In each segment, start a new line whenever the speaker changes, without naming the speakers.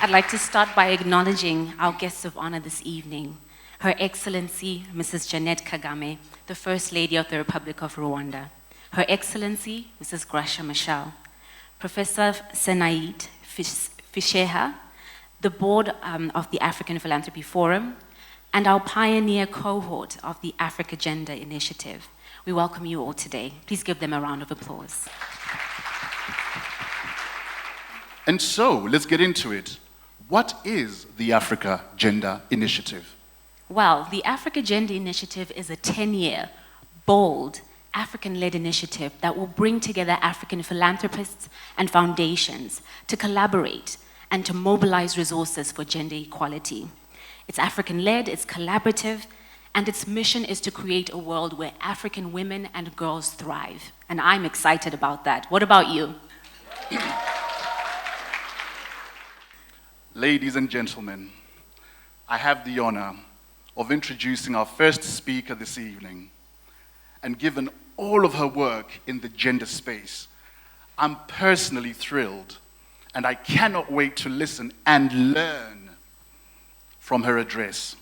I'd like to start by acknowledging our guests of honor this evening, Her Excellency Mrs. Jeannette Kagame, the First Lady of the Republic of Rwanda, Her Excellency Mrs. Gracia Machel, Professor Senaid Fisheha, the Board of the African Philanthropy Forum, and our pioneer cohort of the Africa Gender Initiative. We welcome you all today. Please give them a round of applause.
And so, let's get into it. What is the Africa Gender Initiative?
Well, the Africa Gender Initiative is a 10-year, bold, African-led initiative that will bring together African philanthropists and foundations to collaborate and to mobilize resources for gender equality. It's African-led, it's collaborative, and its mission is to create a world where African women and girls thrive. And I'm excited about that. What about you?
Ladies and gentlemen, I have the honor of introducing our first speaker this evening. And given all of her work in the gender space, I'm personally thrilled, and I cannot wait to listen and learn from her address.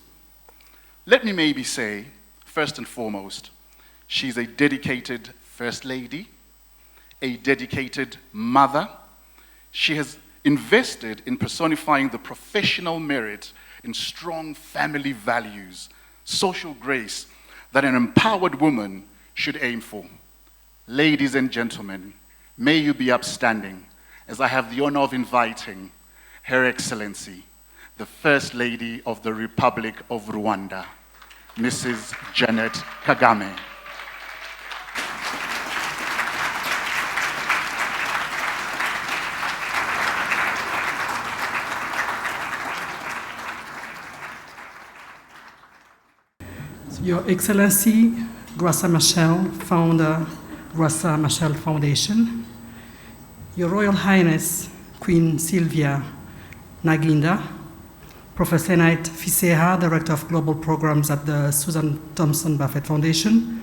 Let me maybe say, first and foremost, she's a dedicated First Lady, a dedicated mother. She has invested in personifying the professional merit in strong family values, social grace that an empowered woman should aim for. Ladies and gentlemen, may you be upstanding as I have the honor of inviting Her Excellency, the First Lady of the Republic of Rwanda, Mrs. Jeannette Kagame.
Your Excellency, Gracia Machel, founder, Gracia Machel Foundation, Your Royal Highness, Queen Sylvia Naginda, Professor Senaid Fisheha, Director of Global Programs at the Susan Thompson Buffett Foundation,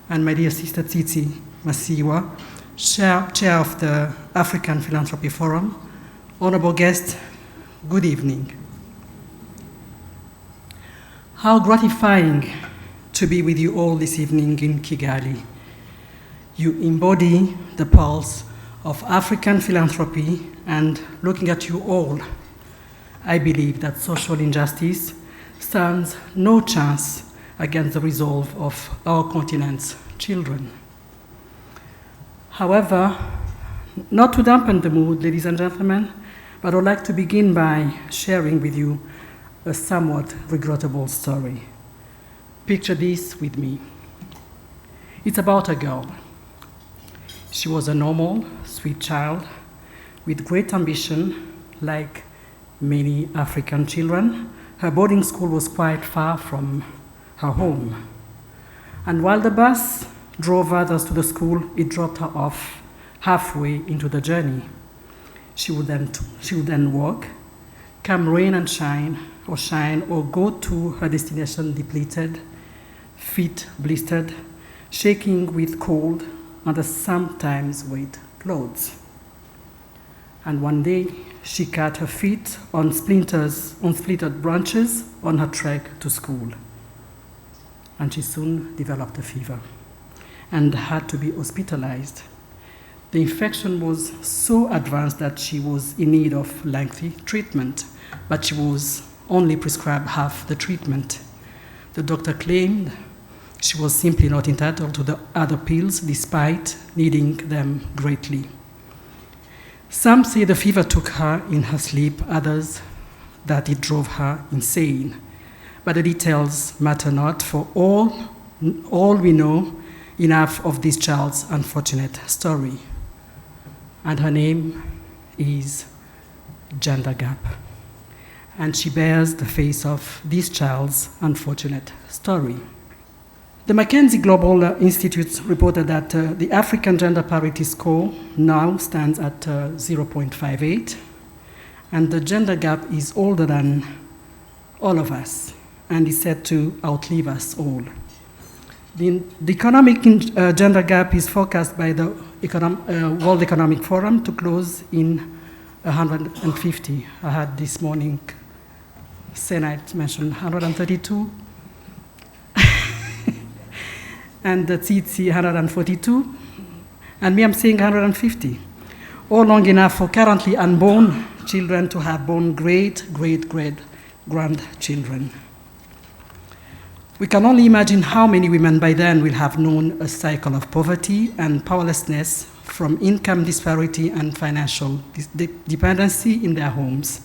and my dear sister Tsitsi Masiwa, Chair of the African Philanthropy Forum, honorable guests, good evening. How gratifying to be with you all this evening in Kigali. You embody the pulse of African philanthropy, and looking at you all, I believe that social injustice stands no chance against the resolve of our continent's children. However, not to dampen the mood, ladies and gentlemen, but I would like to begin by sharing with you a somewhat regrettable story. Picture this with me. It's about a girl. She was a normal, sweet child with great ambition. Like many African children, her boarding school was quite far from her home. And while the bus drove others to the school, it dropped her off halfway into the journey. She would then walk, come rain and shine, or go to her destination depleted, feet blistered, shaking with cold under sometimes wet clothes. And one day, she cut her feet on splintered branches on her trek to school. And she soon developed a fever and had to be hospitalized. The infection was so advanced that she was in need of lengthy treatment, but she was only prescribed half the treatment. The doctor claimed she was simply not entitled to the other pills despite needing them greatly. Some say the fever took her in her sleep, others that it drove her insane. But the details matter not, for all we know enough of this child's unfortunate story. And her name is Gender Gap. And she bears the face of this child's unfortunate story. The McKinsey Global Institute reported that the African gender parity score now stands at 0.58, and the gender gap is older than all of us and is set to outlive us all. The economic gender gap is forecast by the World Economic Forum to close in 150. I had this morning, Senate mentioned 132, and the Tsitsi 142, and me, I'm saying 150. All long enough for currently unborn children to have born great-great-great-grandchildren. We can only imagine how many women by then will have known a cycle of poverty and powerlessness from income disparity and financial dependency in their homes.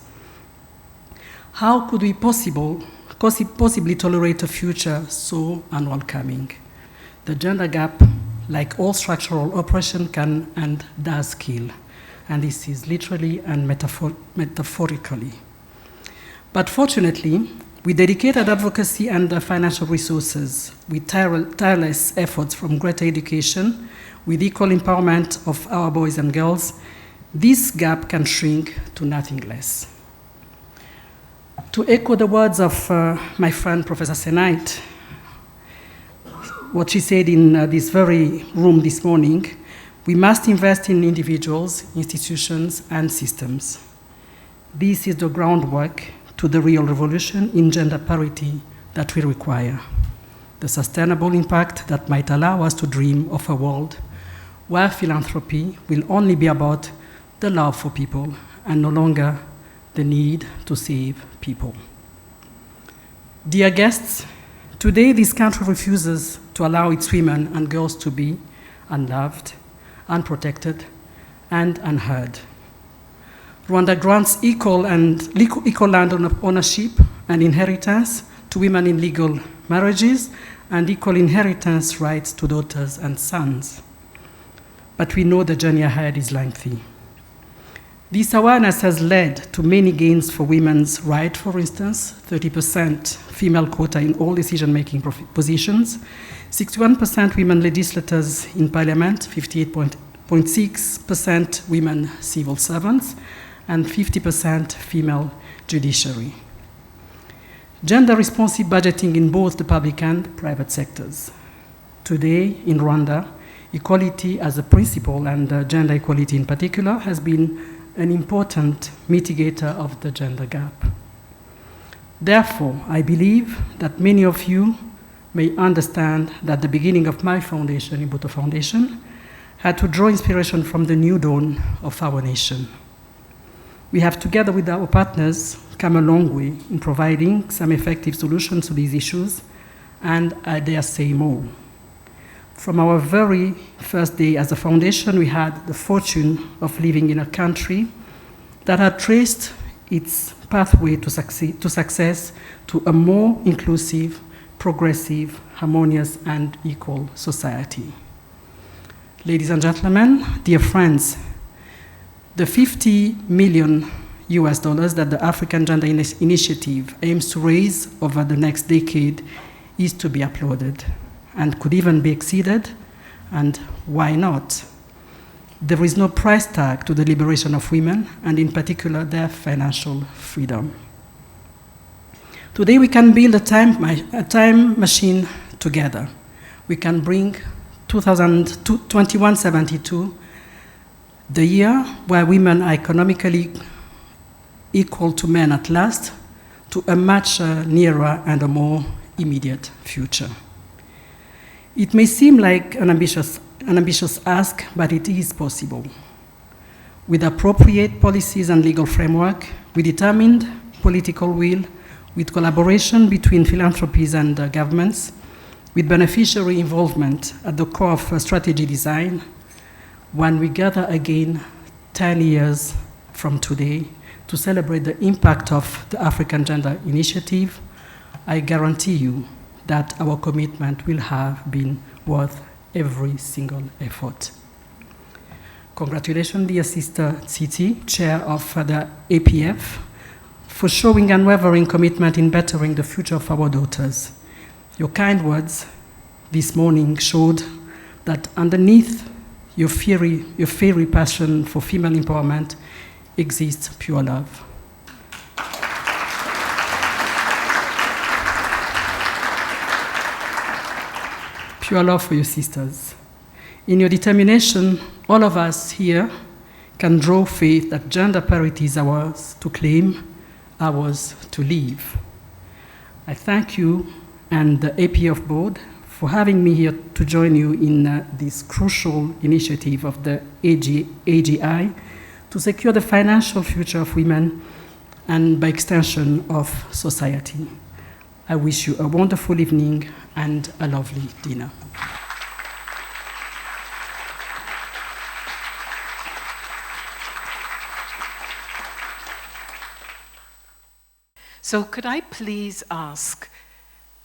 How could we possibly tolerate a future so unwelcoming? The gender gap, like all structural oppression, can and does kill. And this is literally and metaphorically. But fortunately, with dedicated advocacy and financial resources, with tireless efforts from greater education, with equal empowerment of our boys and girls, this gap can shrink to nothing less. To echo the words of my friend Professor Senait, what she said in this very room this morning, we must invest in individuals, institutions, and systems. This is the groundwork to the real revolution in gender parity that we require, the sustainable impact that might allow us to dream of a world where philanthropy will only be about the love for people and no longer the need to save people. Dear guests, today this country refuses to allow its women and girls to be unloved, unprotected, and unheard. Rwanda grants equal land ownership and inheritance to women in legal marriages and equal inheritance rights to daughters and sons. But we know the journey ahead is lengthy. This awareness has led to many gains for women's rights, for instance, 30% female quota in all decision-making positions, 61% women legislators in parliament, 58.6% women civil servants, and 50% female judiciary. Gender-responsive budgeting in both the public and private sectors. Today, in Rwanda, equality as a principle and gender equality in particular has been an important mitigator of the gender gap. Therefore, I believe that many of you may understand that the beginning of my foundation, Imbuto Foundation, had to draw inspiration from the new dawn of our nation. We have, together with our partners, come a long way in providing some effective solutions to these issues, and I dare say more. From our very first day as a foundation, we had the fortune of living in a country that had traced its pathway to success to a more inclusive, progressive, harmonious, and equal society. Ladies and gentlemen, dear friends, the $50 million that the African Gender Initiative aims to raise over the next decade is to be applauded and could even be exceeded, and why not? There is no price tag to the liberation of women, and in particular their financial freedom. Today we can build a time machine together. We can bring 2172, the year where women are economically equal to men at last, to a much nearer and a more immediate future. It may seem like an ambitious ask, but it is possible. With appropriate policies and legal framework, with determined political will, with collaboration between philanthropies and governments, with beneficiary involvement at the core of strategy design, when we gather again 10 years from today to celebrate the impact of the African Gender Initiative, I guarantee you that our commitment will have been worth every single effort. Congratulations, dear Sister Tsitsi, Chair of the APF, for showing unwavering commitment in bettering the future of our daughters. Your kind words this morning showed that underneath your fiery passion for female empowerment exists pure love. Pure love for your sisters. In your determination, all of us here can draw faith that gender parity is ours to claim, ours to live. I thank you and the APF board for having me here to join you in this crucial initiative of the AGI to secure the financial future of women and, by extension, of society. I wish you a wonderful evening and a lovely dinner.
So could I please ask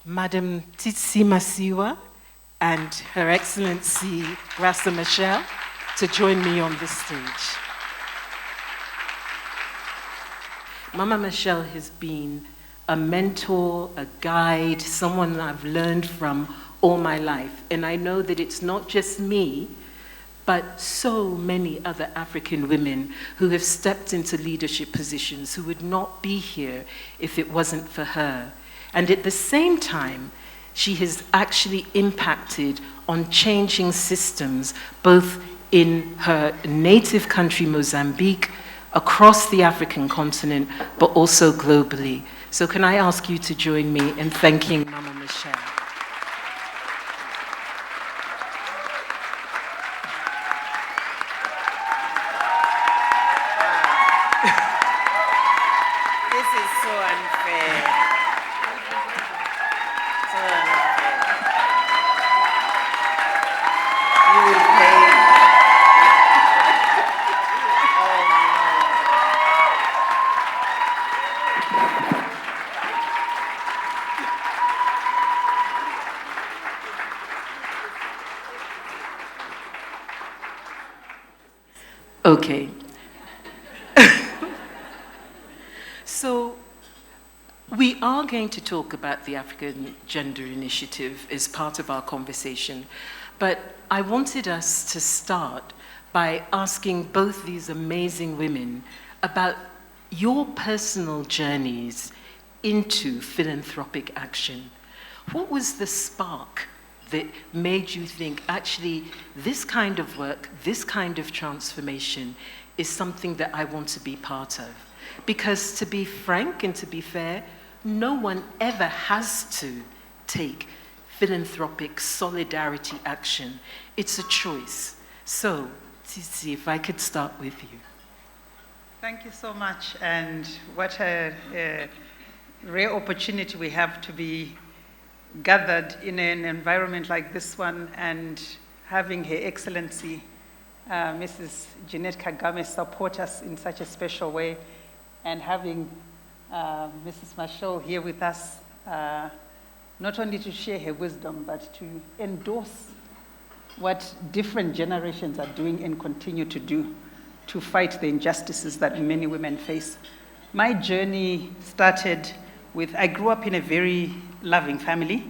Madam Tsitsi Masiwa and Her Excellency Graça Machel to join me on this stage. Mama Machel has been a mentor, a guide, someone I've learned from all my life. And I know that it's not just me, but so many other African women who have stepped into leadership positions who would not be here if it wasn't for her. And at the same time, she has actually impacted on changing systems, both in her native country, Mozambique, across the African continent, but also globally. So can I ask you to join me in thanking Mama Machel?
This is so unfair. So unfair. You will pay.
Okay. So we are going to talk about the African Gender Initiative as part of our conversation, but I wanted us to start by asking both these amazing women about your personal journeys into philanthropic action. What was the spark that made you think, actually, this kind of work, this kind of transformation is something that I want to be part of? Because to be frank and to be fair, no one ever has to take philanthropic solidarity action. It's a choice. So, Tsitsi, if I could start with you.
Thank you so much, and what a rare opportunity we have to be gathered in an environment like this one and having Her Excellency Mrs. Jeannette Kagame support us in such a special way, and having Mrs. Machel here with us, not only to share her wisdom, but to endorse what different generations are doing and continue to do to fight the injustices that many women face. My journey started with, I grew up in a very loving family,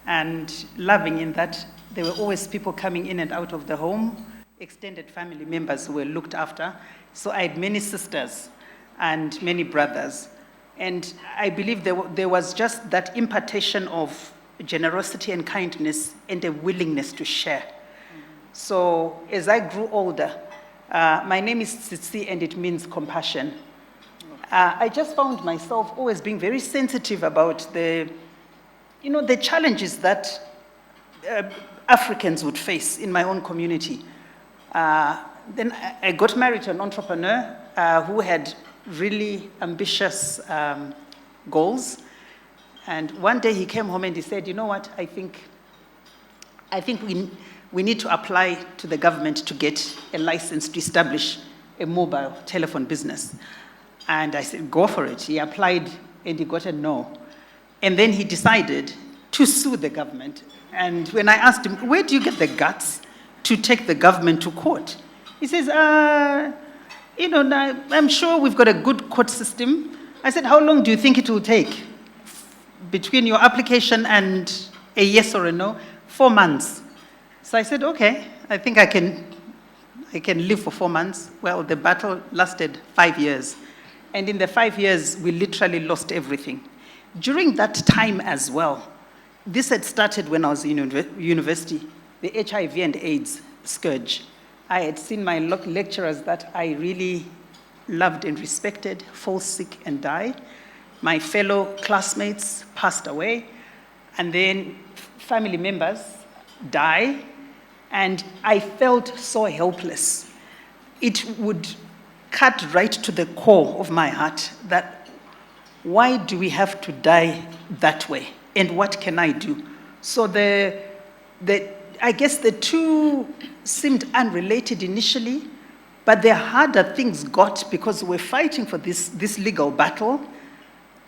and loving in that there were always people coming in and out of the home, extended family members who were looked after. So I had many sisters and many brothers. And I believe there was just that impartation of generosity and kindness and a willingness to share. So as I grew older, my name is Tsitsi and it means compassion. I just found myself always being very sensitive about the challenges that Africans would face in my own community. Then I got married to an entrepreneur who had really ambitious goals. And one day he came home and he said, you know what, I think we need to apply to the government to get a license to establish a mobile telephone business. And I said, go for it. He applied and he got a no. And then he decided to sue the government. And when I asked him, where do you get the guts to take the government to court? He says, I'm sure we've got a good court system. I said, how long do you think it will take between your application and a yes or a no? 4 months. So I said, okay, I think I can live for 4 months. Well, the battle lasted 5 years. And in the 5 years, we literally lost everything. During that time as well, this had started when I was in university, the HIV and AIDS scourge. I had seen my lecturers that I really loved and respected fall sick and die. My fellow classmates passed away, and then family members die, and I felt so helpless. It would cut right to the core of my heart that why do we have to die that way, and what can I do? So I guess the two seemed unrelated initially, but the harder things got because we're fighting for this legal battle.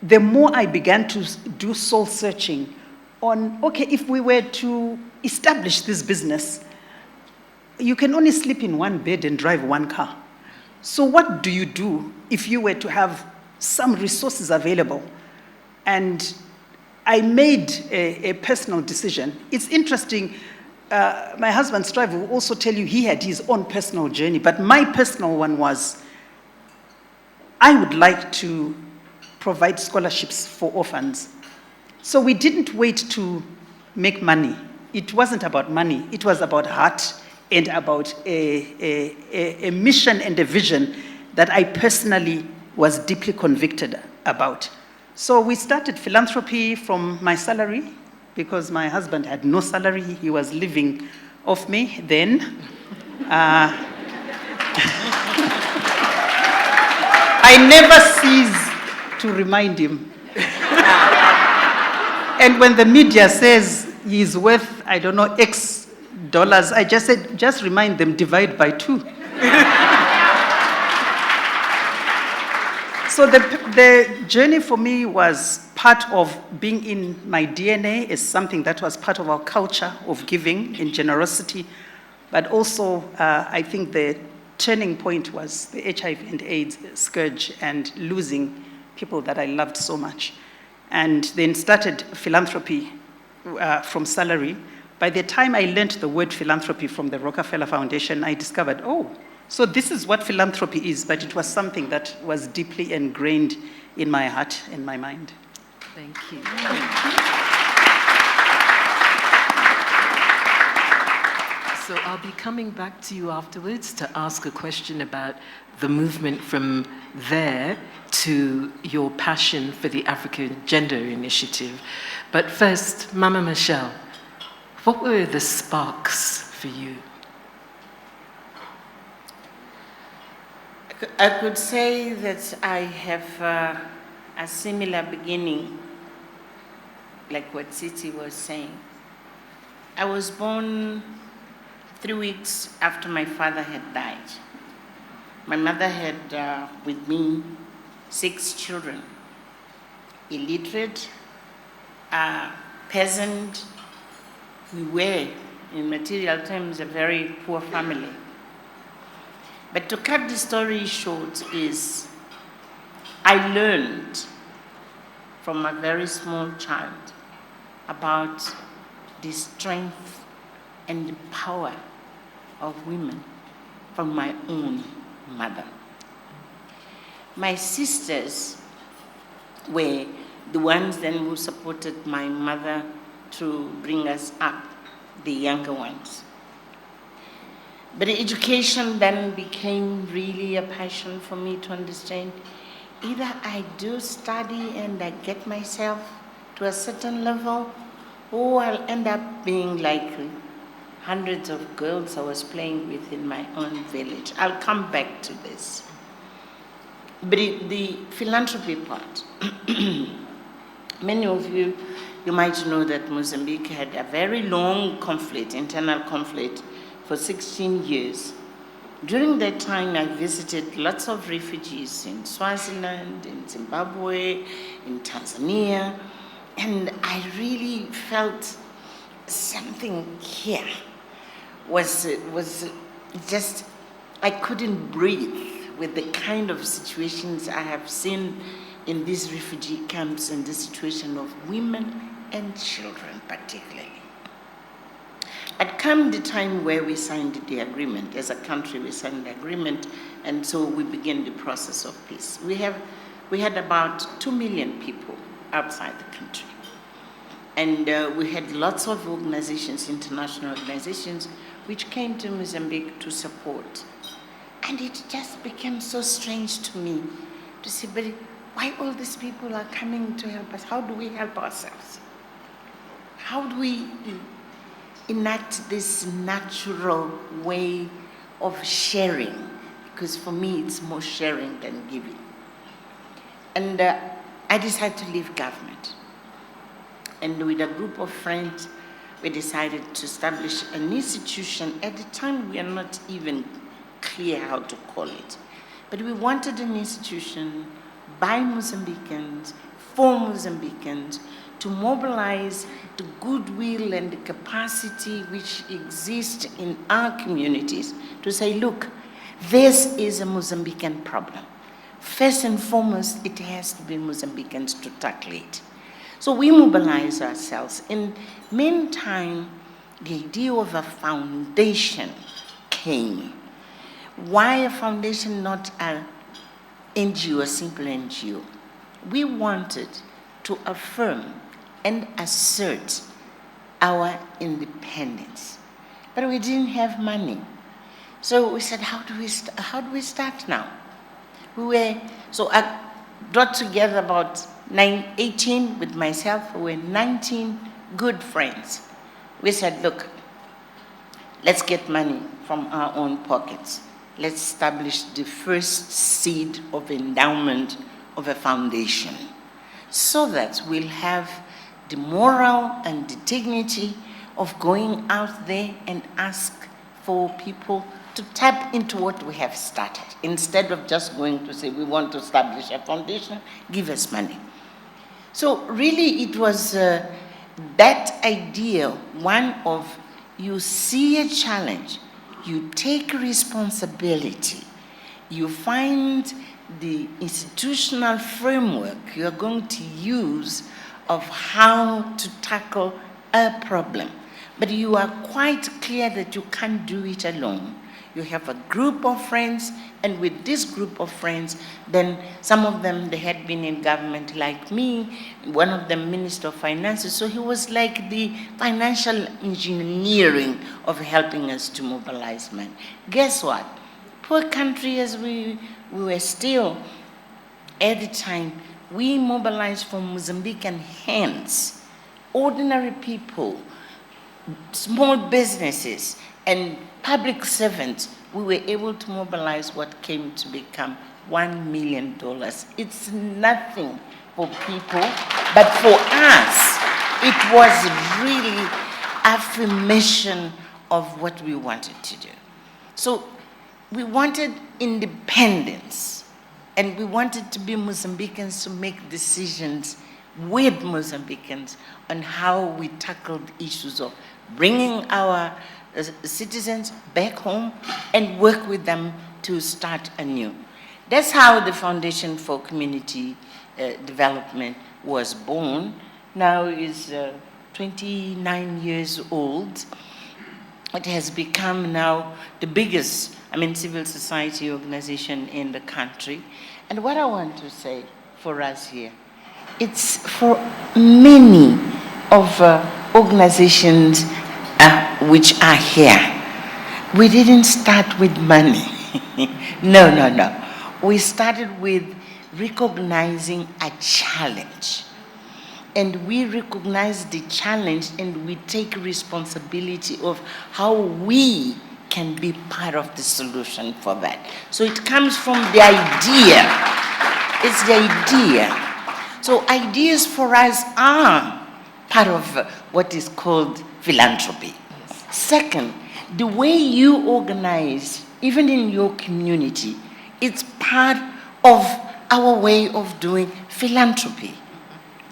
The more I began to do soul searching on, okay, if we were to establish this business, you can only sleep in one bed and drive one car. So what do you do if you were to have some resources available? And I made a personal decision. It's interesting, my husband Strive will also tell you he had his own personal journey, but my personal one was, I would like to provide scholarships for orphans. So we didn't wait to make money. It wasn't about money, it was about heart and about a mission and a vision that I personally was deeply convicted about. So we started philanthropy from my salary, because my husband had no salary. He was living off me then. I never cease to remind him. And when the media says he's worth, I don't know, X dollars, I just said, just remind them, divide by 2. So the journey for me was part of being in my DNA, is something that was part of our culture of giving and generosity. But also, I think the turning point was the HIV and AIDS scourge and losing people that I loved so much. And then started philanthropy from salary. By the time I learned the word philanthropy from the Rockefeller Foundation, I discovered, oh, so this is what philanthropy is, but it was something that was deeply ingrained in my heart and my mind.
Thank you. So I'll be coming back to you afterwards to ask a question about the movement from there to your passion for the African Gender Initiative. But first, Mama Michelle, what were the sparks for you?
I could say that I have a similar beginning, like what Titi was saying. I was born 3 weeks after my father had died. My mother had, with me, 6 children. Illiterate, peasant. We were, in material terms, a very poor family. But to cut the story short is, I learned from a very small child about the strength and the power of women from my own mother. My sisters were the ones then who supported my mother to bring us up, the younger ones. But education then became really a passion for me to understand. Either I do study and I get myself to a certain level, or I'll end up being like hundreds of girls I was playing with in my own village. I'll come back to this. But the philanthropy part, many of you might know that Mozambique had a very long conflict, internal conflict, for 16 years. During that time, I visited lots of refugees in Swaziland, in Zimbabwe, in Tanzania, and I really felt something here was just, I couldn't breathe with the kind of situations I have seen in these refugee camps and the situation of women and children particularly. Had come the time where we signed the agreement. As a country, we signed the agreement, and so we began the process of peace. We had about 2 million people outside the country. And we had lots of organizations, international organizations, which came to Mozambique to support. And it just became so strange to me to see, but why all these people are coming to help us? How do we help ourselves? How do we enact this natural way of sharing? Because for me, it's more sharing than giving. And I decided to leave government. And with a group of friends, we decided to establish an institution. At the time, we are not even clear how to call it. But we wanted an institution by Mozambicans, for Mozambicans, to mobilize the goodwill and the capacity which exists in our communities to say, look, this is a Mozambican problem. First and foremost, it has to be Mozambicans to tackle it. So we mobilize ourselves. In the meantime, the idea of a foundation came. Why a foundation, not an NGO, a simple NGO? We wanted to affirm and assert our independence, but we didn't have money. So we said, how do we start now? So I brought together about 18 with myself. We were 19 good friends. We said, look, let's get money from our own pockets. Let's establish the first seed of endowment of a foundation so that we'll have the moral and the dignity of going out there and ask for people to tap into what we have started, instead of just going to say, we want to establish a foundation, give us money. So really it was that idea, one of you see a challenge, you take responsibility, you find the institutional framework you're going to use of how to tackle a problem. But you are quite clear that you can't do it alone. You have a group of friends, and with this group of friends, then some of them, they had been in government like me, one of them Minister of Finances, so he was like the financial engineering of helping us to mobilize money. Guess what? Poor country as we were still, at the time, we mobilized from Mozambican hands, ordinary people, small businesses, and public servants. We were able to mobilize what came to become $1 million. It's nothing for people, but for us, it was really affirmation of what we wanted to do. So we wanted independence, and we wanted to be Mozambicans to make decisions with Mozambicans on how we tackled issues of bringing our citizens back home and work with them to start anew. That's how the Foundation for Community Development was born. Now it's 29 years old. It has become now the biggest, civil society organization in the country. And what I want to say for us here, it's for many of organizations which are here. We didn't start with money. No. We started with recognizing a challenge. And we recognize the challenge, and we take responsibility of how we can be part of the solution for that. So it comes from the idea. It's the idea. So ideas for us are part of what is called philanthropy. Second, the way you organize, even in your community, it's part of our way of doing philanthropy.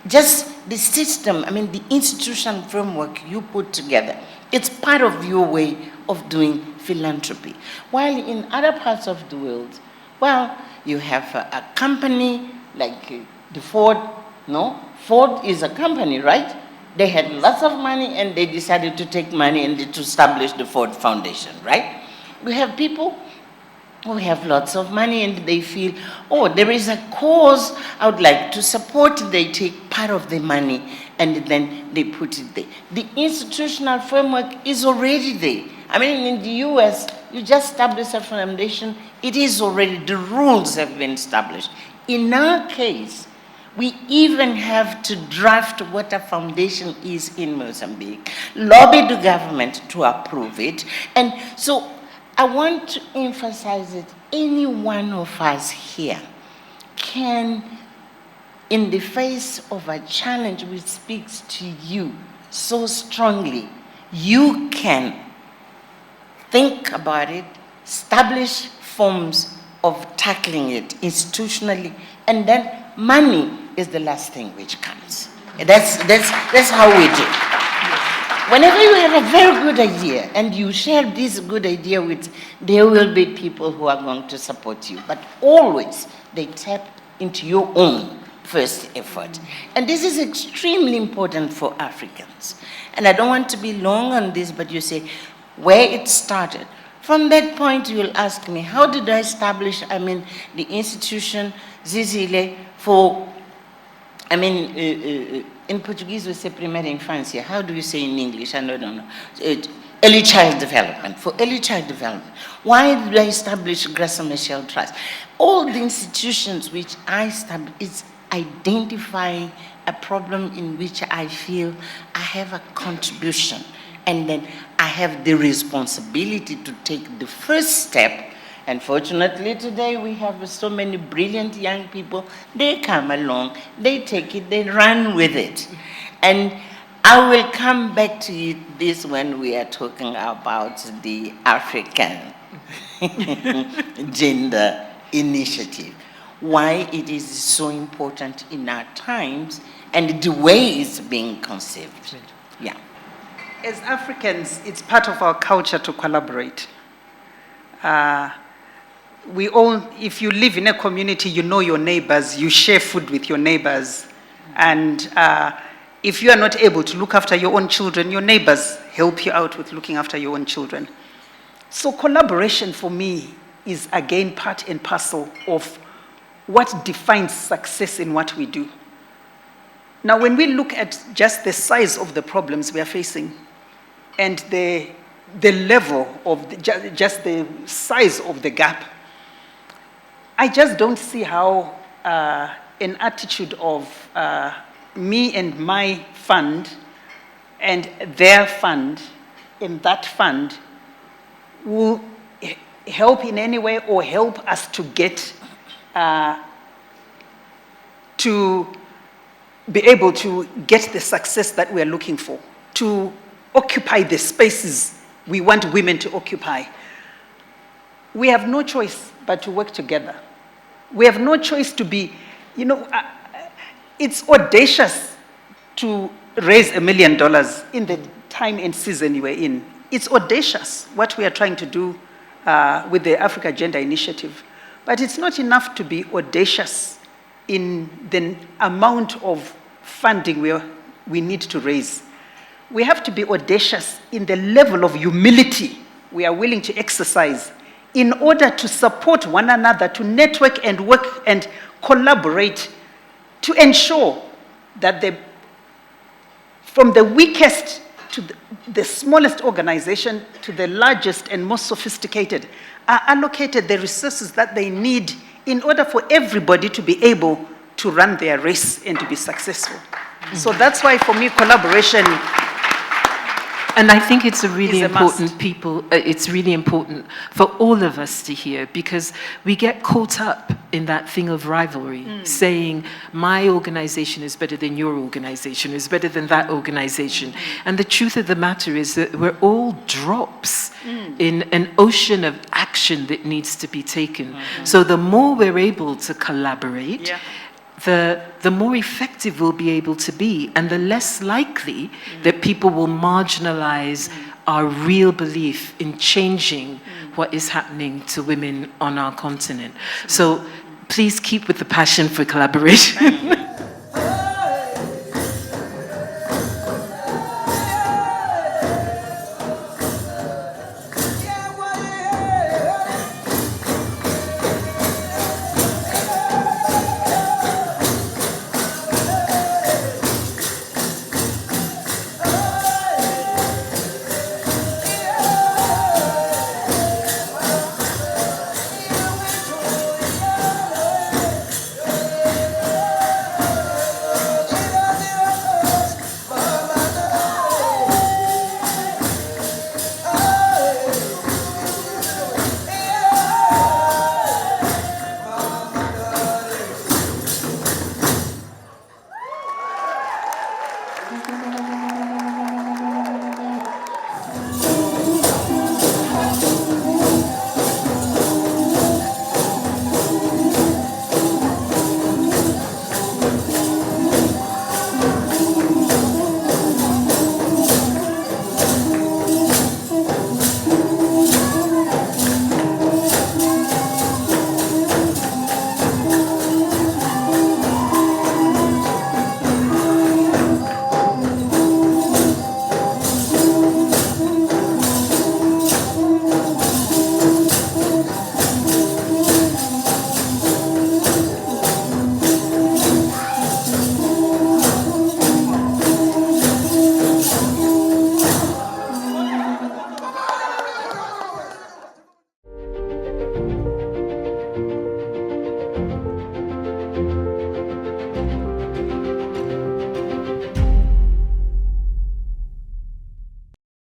Just the system, the institutional framework you put together, it's part of your way of doing philanthropy. While in other parts of the world, well, you have a company like the Ford, no? Ford is a company, right? They had lots of money and they decided to take money and to establish the Ford Foundation, right? We have people who have lots of money and they feel, oh, there is a cause I would like to support. They take part of the money and then they put it there. The institutional framework is already there. I mean, in the US, you just establish a foundation, it is already, the rules have been established. In our case, we even have to draft what a foundation is in Mozambique, lobby the government to approve it. And so I want to emphasize that any one of us here can, in the face of a challenge which speaks to you so strongly, you can think about it, establish forms of tackling it institutionally, and then money is the last thing which comes. That's how we do. Whenever you have a very good idea and you share this good idea with, there will be people who are going to support you. But always they tap into your own first effort. And this is extremely important for Africans. And I don't want to be long on this, but you say, where it started. From that point, you will ask me, how did I establish, the institution, Zizile, for, in Portuguese we say primeira infância. How do you say in English? I don't know. Early child development, for early child development. Why did I establish Graça Machel Trust? All the institutions which I established, it's identifying a problem in which I feel I have a contribution. And then I have the responsibility to take the first step. And fortunately today we have so many brilliant young people. They come along, they take it, they run with it. And I will come back to you this when we are talking about the African gender initiative. Why it is so important in our times and the way it's being conceived. Yeah.
As Africans, it's part of our culture to collaborate. We all, if you live in a community, you know your neighbors, you share food with your neighbors. And if you are not able to look after your own children, your neighbors help you out with looking after your own children. So collaboration for me is again part and parcel of what defines success in what we do. Now, when we look at just the size of the problems we are facing, and the level of just the size of the gap, I just don't see how an attitude of me and my fund and their fund and that fund will help in any way or help us to get to be able to get the success that we are looking for, to occupy the spaces we want women to occupy. We have no choice but to work together. We have no choice to be, it's audacious to raise $1 million in the time and season we're in. It's audacious what we are trying to do with the Africa Gender Initiative. But it's not enough to be audacious in the amount of funding we need to raise. We have to be audacious in the level of humility we are willing to exercise in order to support one another, to network and work and collaborate to ensure that from the weakest to the smallest organization to the largest and most sophisticated are allocated the resources that they need in order for everybody to be able to run their race and to be successful. Mm-hmm. So that's why for me collaboration.
And I think it's really it's really important for all of us to hear, because we get caught up in that thing of rivalry, saying my organization is better than your organization, is better than that organization. And the truth of the matter is that we're all drops in an ocean of action that needs to be taken. So the more we're able to collaborate, the more effective we'll be able to be, and the less likely that people will marginalize our real belief in changing what is happening to women on our continent. So please keep with the passion for collaboration.